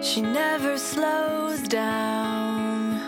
She never slows down.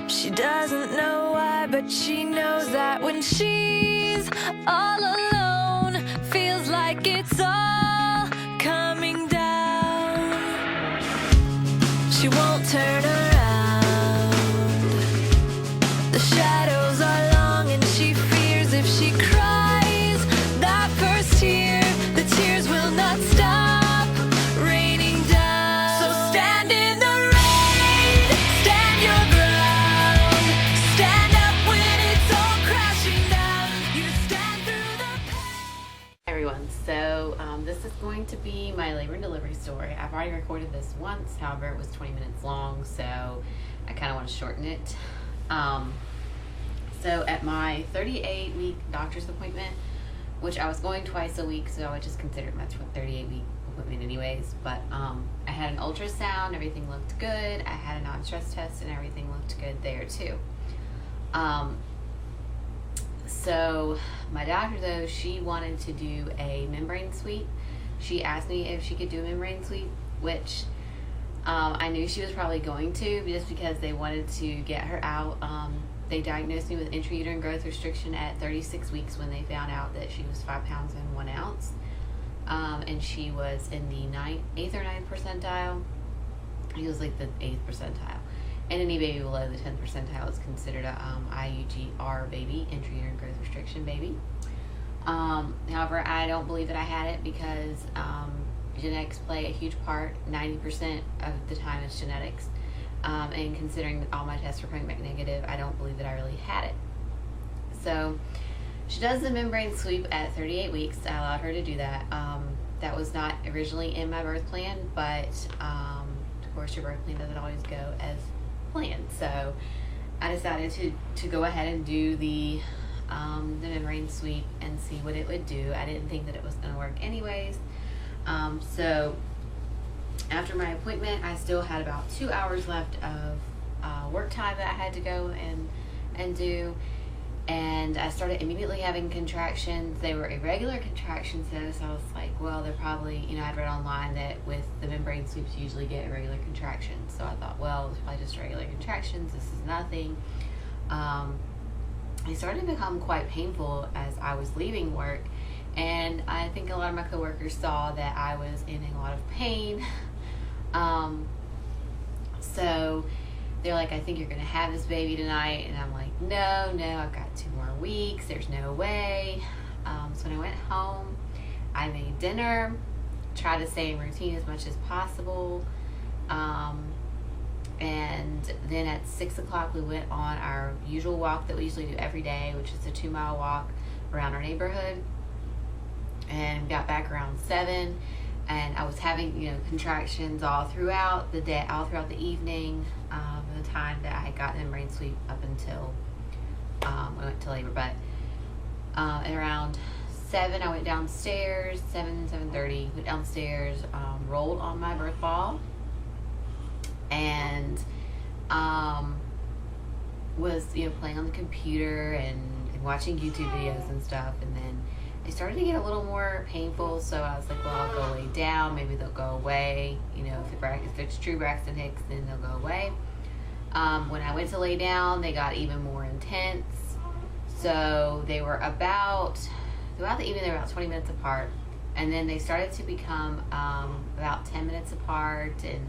She doesn't know why, but she knows that when she's all alone, feels like it's all coming down. She won't turn around. The shadows are long and she fears if she cries that first tear, the tears will not stop raining down. So stand in the rain, stand your ground, stand up when it's all crashing down. You stand through the pain. Hi everyone, so this is going to be my labor and delivery story. I've already recorded this once, however it was 20 minutes long, so I kind of want to shorten it. So at my 38-week doctor's appointment, which I was going twice a week, so I would just consider it my 38-week appointment anyways, but I had an ultrasound, everything looked good. I had a non-stress test and everything looked good there too. So my doctor though, she wanted to do a membrane sweep. She asked me if she could do a membrane sweep, which I knew she was probably going to, just because they wanted to get her out. They diagnosed me with intrauterine growth restriction at 36 weeks when they found out that she was 5 pounds and 1 ounce. And she was in the 8th or 9th percentile. He was like the 8th percentile. And any baby below the 10th percentile is considered a IUGR baby, intrauterine growth restriction baby. However, I don't believe that I had it because genetics play a huge part. 90% of the time it's genetics. And considering that all my tests were coming back negative, I don't believe that I really had it. So she does the membrane sweep at 38 weeks. I allowed her to do that. That was not originally in my birth plan, but of course your birth plan doesn't always go as planned. So I decided to go ahead and do the membrane sweep and see what it would do. I didn't think that it was going to work anyways. So after my appointment, I still had about 2 hours left of work time that I had to go and do, and I started immediately having contractions. They were irregular contractions though, so I was like, well, they're probably, I'd read online that with the membrane sweeps you usually get irregular contractions, so I thought, well, it's probably just regular contractions, this is nothing. They started to become quite painful as I was leaving work, and I think a lot of my coworkers saw that I was in a lot of pain. So they're like, I think you're gonna have this baby tonight, and I'm like, no, I've got 2 more weeks, there's no way. So when I went home, I made dinner, tried to stay in routine as much as possible, and then at 6 o'clock we went on our usual walk that we usually do every day, which is a 2-mile walk around our neighborhood, and got back around 7. And I was having, contractions all throughout the day, all throughout the evening, the time that I had gotten the membrane sweep up until I went to labor. But at around 7, I went downstairs, 7:30, went downstairs, rolled on my birth ball, and was, playing on the computer and watching YouTube videos and stuff. And then they started to get a little more painful, so I was like, well, I'll go lay down, maybe they'll go away. If it's true Braxton Hicks, then they'll go away. When I went to lay down, they got even more intense. So they were throughout the evening, they were about 20 minutes apart. And then they started to become about 10 minutes apart, and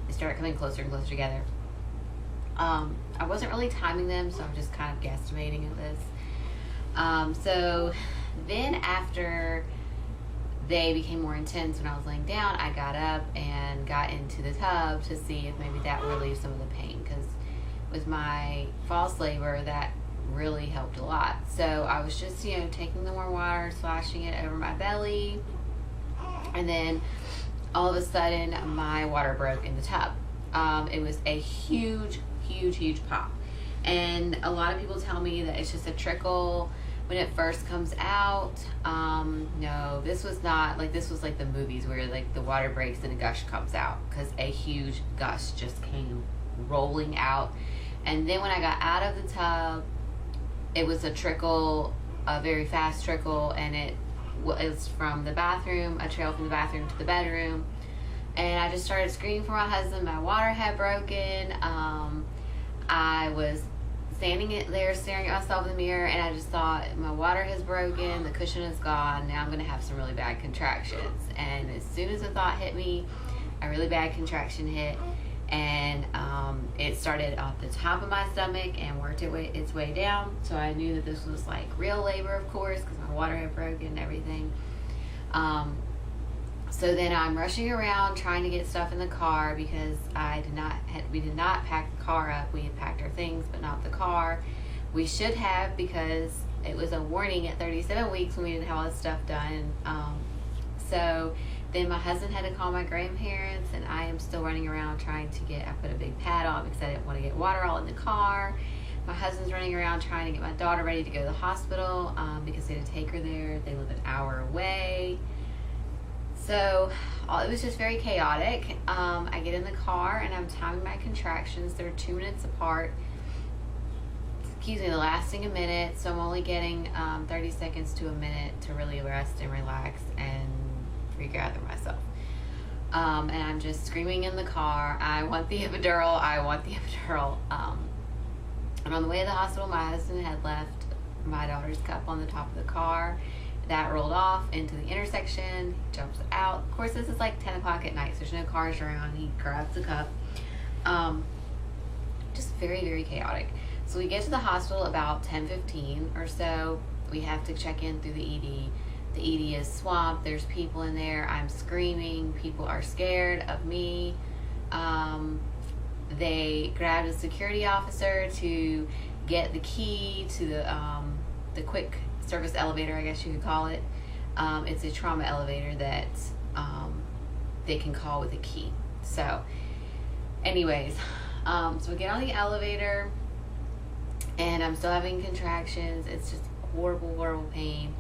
they started coming closer and closer together. I wasn't really timing them, so I'm just kind of guesstimating at this. So then after they became more intense, when I was laying down, I got up and got into the tub to see if maybe that would relieve some of the pain, because with my false labor, that really helped a lot. So I was just, taking the warm water, splashing it over my belly, and then all of a sudden my water broke in the tub. It was a huge pop, and a lot of people tell me that it's just a trickle when it first comes out. No, this was not like, this was like the movies where like the water breaks and a gush comes out, because a huge gush just came rolling out. And then when I got out of the tub, it was a trickle, a very fast trickle, and it was from the bathroom, a trail from the bathroom to the bedroom, And I just started screaming for my husband. My water had broken. I was standing there staring at myself in the mirror, and I just thought, my water has broken, the cushion is gone, now I'm going to have some really bad contractions. And as soon as the thought hit me, a really bad contraction hit, and it started off the top of my stomach and worked its way down. So I knew that this was like real labor, of course, because my water had broken and everything. So then I'm rushing around trying to get stuff in the car because we did not pack the car up. We had packed our things, but not the car. We should have, because it was a warning at 37 weeks when we didn't have all this stuff done. So then my husband had to call my grandparents, and I am still running around trying to I put a big pad on because I didn't want to get water all in the car. My husband's running around trying to get my daughter ready to go to the hospital because they had to take her there. They live an hour away. So it was just very chaotic. I get in the car and I'm timing my contractions. They're 2 minutes apart. They're lasting a minute. So I'm only getting 30 seconds to a minute to really rest and relax and regather myself. And I'm just screaming in the car, I want the epidural, I want the epidural. And on the way to the hospital, my husband had left my daughter's cup on the top of the car. That rolled off into the intersection. He jumps out. Of course, this is like 10 o'clock at night, so there's no cars around. He grabs the cup. Just very, very chaotic. So we get to the hospital about 10:15 or so. We have to check in through the ED. The ED is swamped. There's people in there. I'm screaming. People are scared of me. They grabbed a security officer to get the key to the quick service elevator, I guess you could call it. It's a trauma elevator that they can call with a key. So anyways, so we get on the elevator and I'm still having contractions. It's just horrible, horrible pain.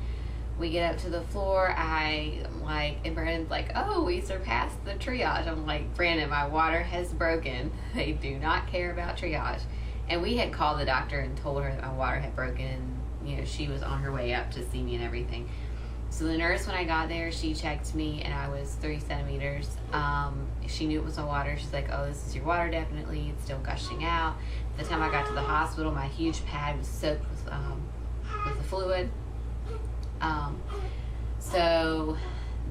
We get up to the floor. And Brandon's like, oh, we surpassed the triage. I'm like, Brandon, my water has broken. They do not care about triage. And we had called the doctor and told her that my water had broken, and she was on her way up to see me and everything. So the nurse, when I got there, she checked me and I was 3 centimeters. She knew it was my water. She's like, oh, this is your water, definitely. It's still gushing out. By the time I got to the hospital, my huge pad was soaked with the fluid. So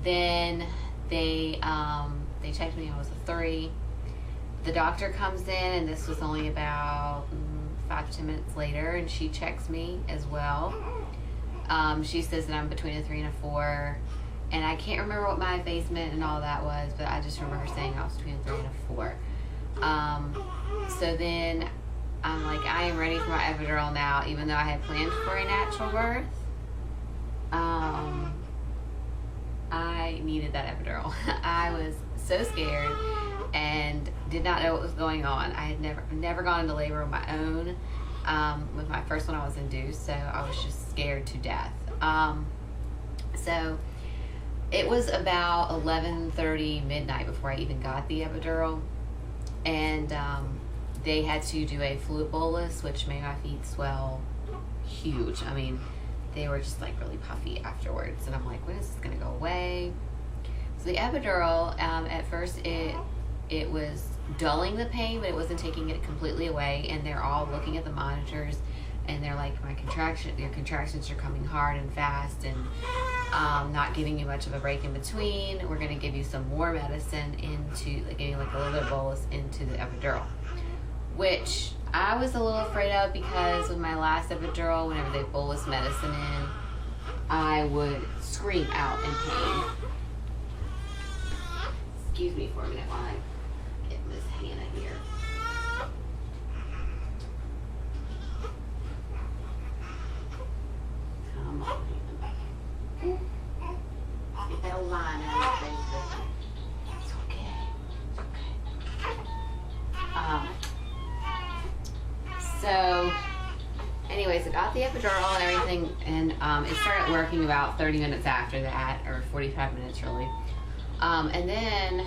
then they checked me. I was a 3. The doctor comes in, and this was only about 5 to 10 minutes later, and she checks me as well. She says that I'm between a 3 and a 4, and I can't remember what my face meant and all that was, but I just remember her saying I was between a 3 and a 4. So then I'm like, I am ready for my epidural now, even though I had planned for a natural birth. I needed that epidural. I was so scared and did not know what was going on. I had never gone into labor on my own. With my first one, I was induced, so I was just scared to death. So it was about 11:30 midnight before I even got the epidural, and they had to do a fluid bolus, which made my feet swell huge. I mean, they were just like really puffy afterwards, and I'm like, when is this gonna go away? So the epidural, at first it was dulling the pain, but it wasn't taking it completely away. And they're all looking at the monitors, and they're like, your contractions are coming hard and fast, and not giving you much of a break in between. We're gonna give you some more medicine giving like a little bit of bolus into the epidural, which I was a little afraid of, because with my last epidural, whenever they bolus medicine in, I would scream out in pain. Excuse me for a minute while I get Miss Hannah here. Come on, Hannah. Get that line out of your face. It's okay. It's okay. So anyways, I got the epidural and everything, and it started working about 30 minutes after that, or 45 minutes really. And then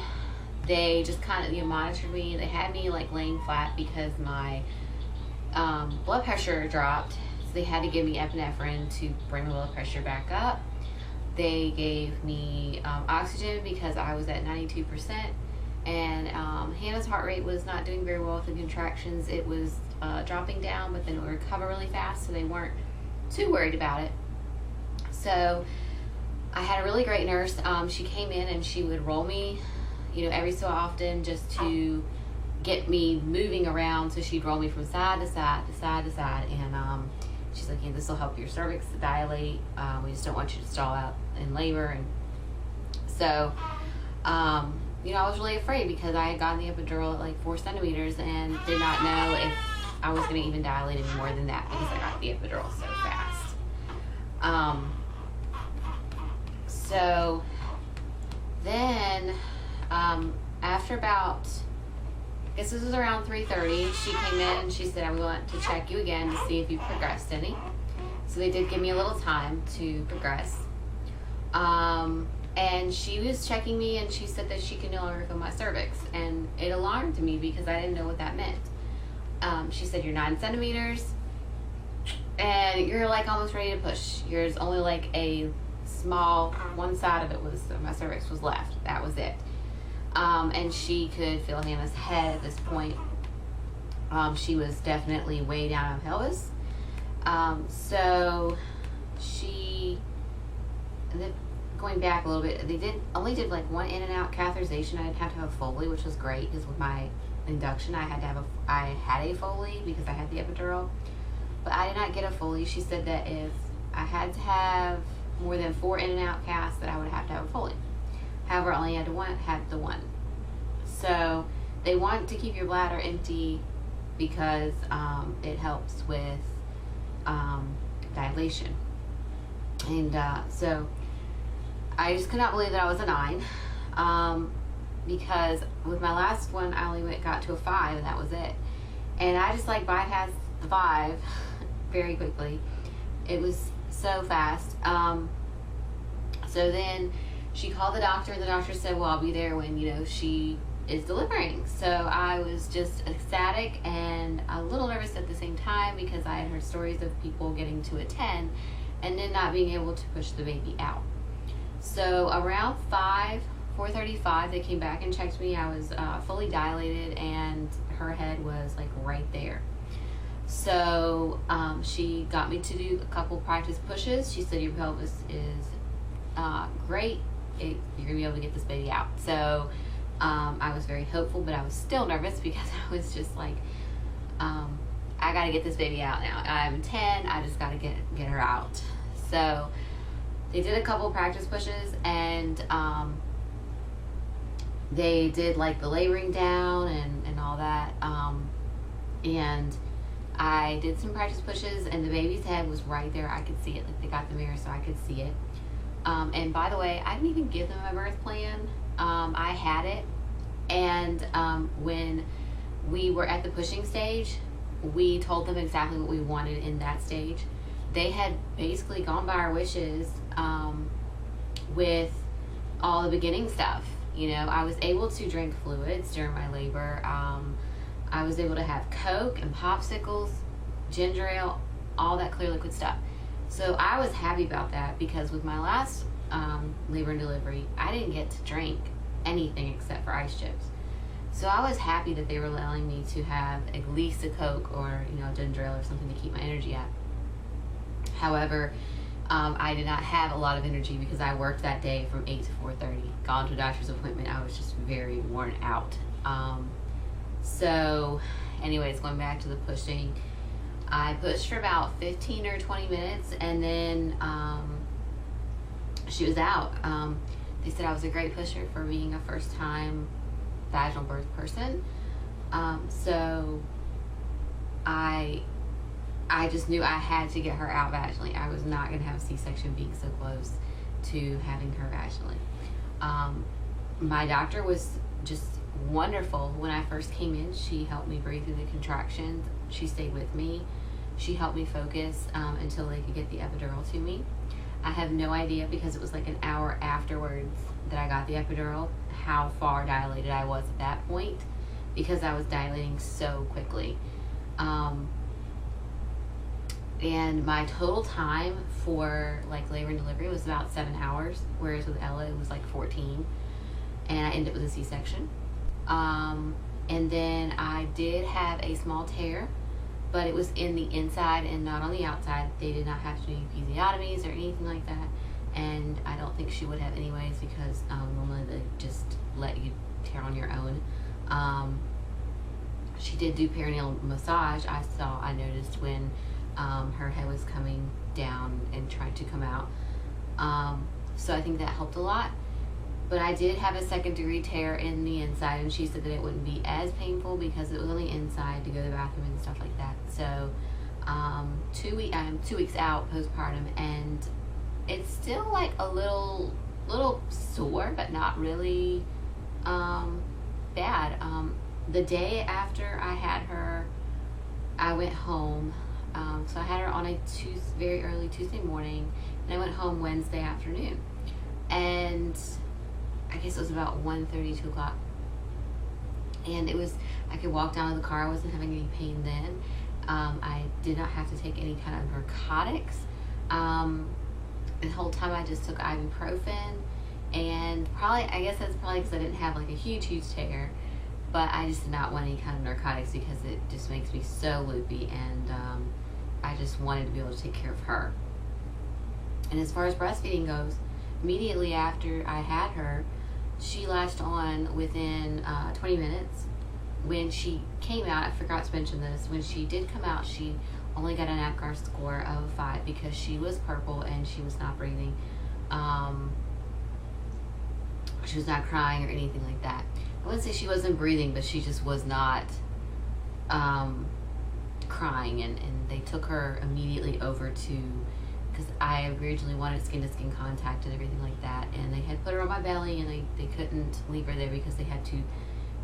they just kind of monitored me. They had me like laying flat because my blood pressure dropped, so they had to give me epinephrine to bring my blood pressure back up. They gave me oxygen because I was at 92%, and Hannah's heart rate was not doing very well with the contractions. It was dropping down, but then it would recover really fast, so they weren't too worried about it. So I had a really great nurse. She came in and she would roll me, every so often, just to get me moving around. So she'd roll me from side to side to side to side, and she's like, this will help your cervix dilate. We just don't want you to stall out in labor. And so I was really afraid because I had gotten the epidural at like 4 centimeters and did not know if I was going to even dilate any more than that because I got the epidural so fast. So then after about, I guess this was around 3:30, she came in and she said, I want to check you again to see if you progressed any. So they did give me a little time to progress. And she was checking me and she said that she could no longer feel my cervix. And it alarmed me because I didn't know what that meant. She said, you're 9 centimeters and you're like almost ready to push. Yours only like a small, one side of it was, my cervix was left. That was it. And she could feel Hannah's head at this point. She was definitely way down on pelvis. So she, going back a little bit, they only did like 1 in and out catheterization. I didn't have to have a Foley, which was great because with my induction I had a Foley because I had the epidural, but I did not get a Foley. She said that if I had to have more than 4 in and out casts, that I would have to have a Foley. However, I only had the one. So they want to keep your bladder empty because it helps with dilation. And so I just could not believe that I was a 9 because with my last one I only got to a 5 and that was it. And I just like bypassed the 5 very quickly. It was so fast. So then she called the doctor and the doctor said, well, I'll be there when, she is delivering. So I was just ecstatic and a little nervous at the same time because I had heard stories of people getting to a 10 and then not being able to push the baby out. So around 4:35, they came back and checked me. I was fully dilated and her head was like right there. So she got me to do a couple practice pushes. She said, your pelvis is great. You're gonna be able to get this baby out. So I was very hopeful, but I was still nervous because I was just like, I gotta get this baby out now. I'm 10, I just gotta get her out. So they did a couple practice pushes and they did like the laboring down and all that. And I did some practice pushes and the baby's head was right there. I could see it, like they got the mirror so I could see it. And by the way, I didn't even give them a birth plan. I had it. And when we were at the pushing stage, we told them exactly what we wanted in that stage. They had basically gone by our wishes with all the beginning stuff. I was able to drink fluids during my labor. I was able to have Coke and popsicles, ginger ale, all that clear liquid stuff. So I was happy about that because with my last labor and delivery, I didn't get to drink anything except for ice chips. So I was happy that they were allowing me to have at least a Coke or ginger ale or something to keep my energy up. However, I did not have a lot of energy because I worked that day from 8 to 4:30. Gone to a doctor's appointment. I was just very worn out. So anyways, going back to the pushing, I pushed for about 15 or 20 minutes and then she was out. They said I was a great pusher for being a first time vaginal birth person. So I just knew I had to get her out vaginally. I was not going to have a C-section being so close to having her vaginally. My doctor was just wonderful. When I first came in, she helped me breathe through the contractions. She stayed with me. She helped me focus until they could get the epidural to me. I have no idea because it was like an hour afterwards that I got the epidural how far dilated I was at that point because I was dilating so quickly. And my total time for like labor and delivery was about 7 hours, whereas with Ella it was like 14, and I ended up with a C-section. And then I did have a small tear, but it was in the inside and not on the outside. They did not have to do episiotomies or anything like that, and I don't think she would have anyways, because normally they just let you tear on your own. She did do perineal massage. I noticed when her head was coming down and tried to come out. So I think that helped a lot. But I did have a second-degree tear in the inside, and she said that it wouldn't be as painful because it was on the inside to go to the bathroom and stuff like that. So I'm 2 weeks out postpartum, and it's still like a little sore, but not really bad. The day after I had her, I went home. So I had her on a very early Tuesday morning, and I went home Wednesday afternoon. And I guess it was about 1:30, 2 o'clock. And I could walk down to the car. I wasn't having any pain then. I did not have to take any kind of narcotics. The whole time I just took ibuprofen, and I guess that's probably because I didn't have like a huge tear, but I just did not want any kind of narcotics because it just makes me so loopy, and I just wanted to be able to take care of her. And as far as breastfeeding goes, immediately after I had her, she latched on within 20 minutes. When she came out, I forgot to mention this, when she did come out, she only got an APGAR score of 5 because she was purple and she was not breathing. She was not crying or anything like that. I wouldn't say she wasn't breathing, but she just was not crying, and they took her immediately over to, because I originally wanted skin-to-skin contact and everything like that, and they had put her on my belly, and they couldn't leave her there because they had to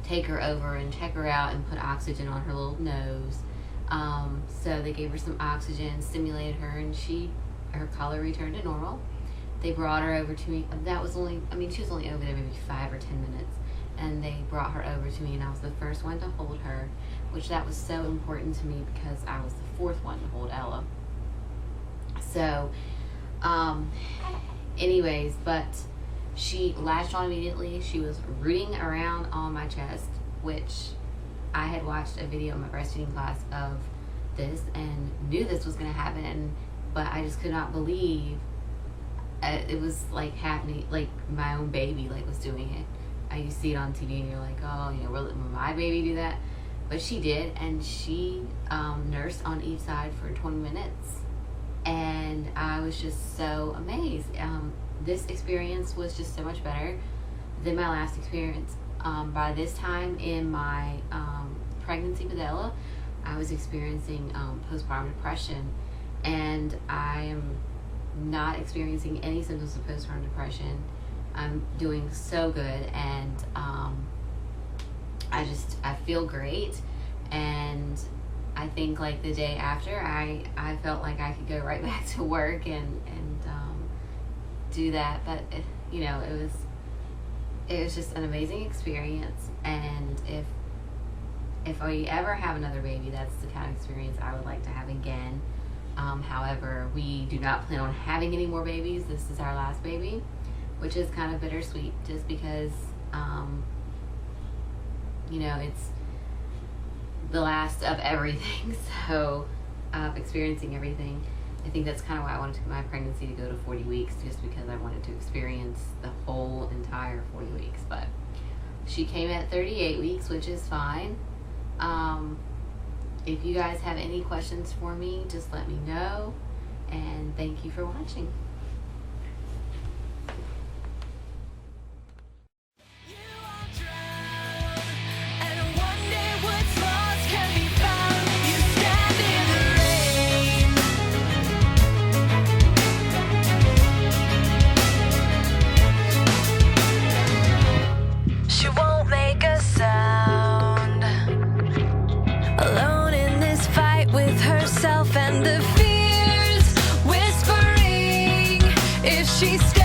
take her over and check her out and put oxygen on her little nose. So they gave her some oxygen, stimulated her, and her color returned to normal. They brought her over to me. She was only over there maybe 5 or 10 minutes, and they brought her over to me, and I was the first one to hold her, which that was so important to me because I was the fourth one to hold Ella. So, anyways, but she latched on immediately. She was rooting around on my chest, which I had watched a video in my breastfeeding class of this and knew this was going to happen, but I just could not believe it was like happening, like my own baby was doing it. You see it on TV and you're like, oh, will my baby do that? But she did, and she nursed on each side for 20 minutes. And I was just so amazed. This experience was just so much better than my last experience. By this time in my pregnancy with Ella, I was experiencing postpartum depression, and I am not experiencing any symptoms of postpartum depression. I'm doing so good, and I feel great, and I think like the day after, I felt like I could go right back to work and do that, but it was just an amazing experience. And if I ever have another baby, that's the kind of experience I would like to have again. However, we do not plan on having any more babies. This is our last baby, which is kind of bittersweet, just because it's the last of everything, so experiencing everything. I think that's kind of why I wanted my pregnancy to go to 40 weeks, just because I wanted to experience the whole entire 40 weeks. But she came at 38 weeks, which is fine. If you guys have any questions for me, just let me know, and thank you for watching. And the fears whispering if she stays.